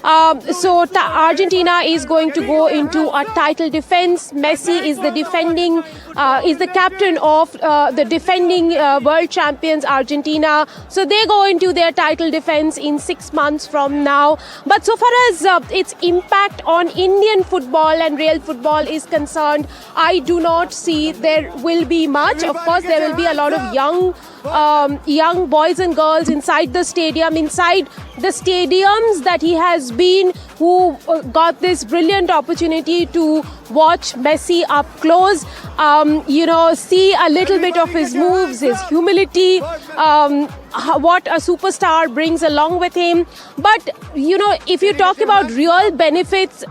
Argentina is going to go into a title defense. Messi is the captain of the defending world champions Argentina. So they go into their title defense in 6 months from now. But so far as its impact on Indian football and real football is concerned, I do not see there will be much. Of course, there will be a lot of young boys and girls inside the stadium, inside the stadiums that he has been, who got this brilliant opportunity to watch Messi up close, see a little bit of his moves, his humility, what a superstar brings along with him. But, if you talk about real benefits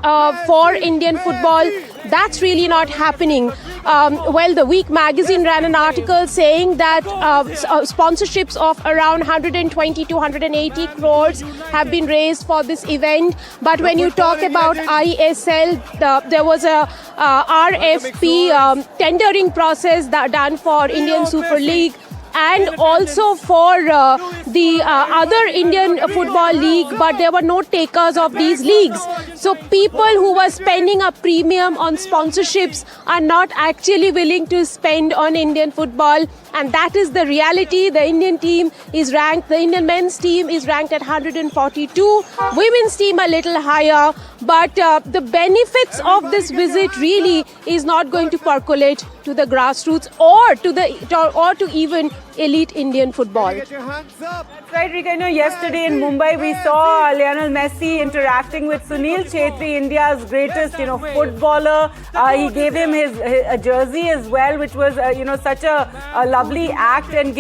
for Indian football, that's really not happening. The Week magazine ran an article saying that sponsorships of around 120 to 180 crores have been raised for this event. But when you talk about ISL, there was a RFP tendering process done for Indian Super League, and also for the other Indian Football League, but there were no takers of these leagues. So people who were spending a premium on sponsorships are not actually willing to spend on Indian football, and that is the reality. The Indian men's team is ranked at 142, women's team a little higher, but the benefits of this visit really is not going to percolate to the grassroots or to even elite Indian football. That's right, Rika. Yesterday in Mumbai we saw Lionel Messi interacting with Sunil Chhetri, India's greatest, footballer. He gave him a jersey as well, which was, such a lovely act. And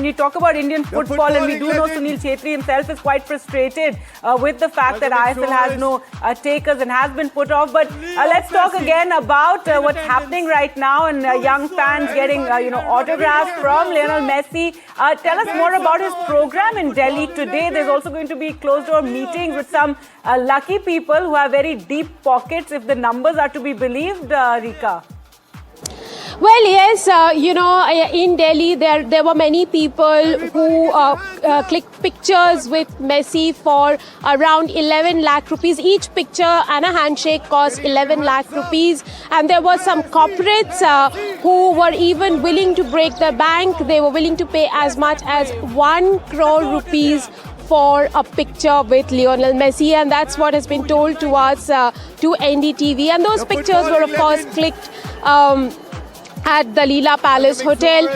you talk about Indian football, and we do know Sunil Chhetri himself is quite frustrated with the fact that ISL has no takers and has been put off. But let's talk again about what's happening right now, and young fans getting, autographs from Lionel Messi. Tell us more about his program in Delhi today. There's also going to be closed-door meetings with some lucky people who have very deep pockets, if the numbers are to be believed, Rika. Well, yes, in Delhi, there were many people who clicked pictures with Messi for around 11 lakh rupees. Each picture and a handshake cost 11 lakh rupees. And there were some corporates who were even willing to break the bank. They were willing to pay as much as 1 crore rupees for a picture with Lionel Messi, and that's what has been told to us, to NDTV. And those pictures were, of course, clicked at the Leela Palace Hotel.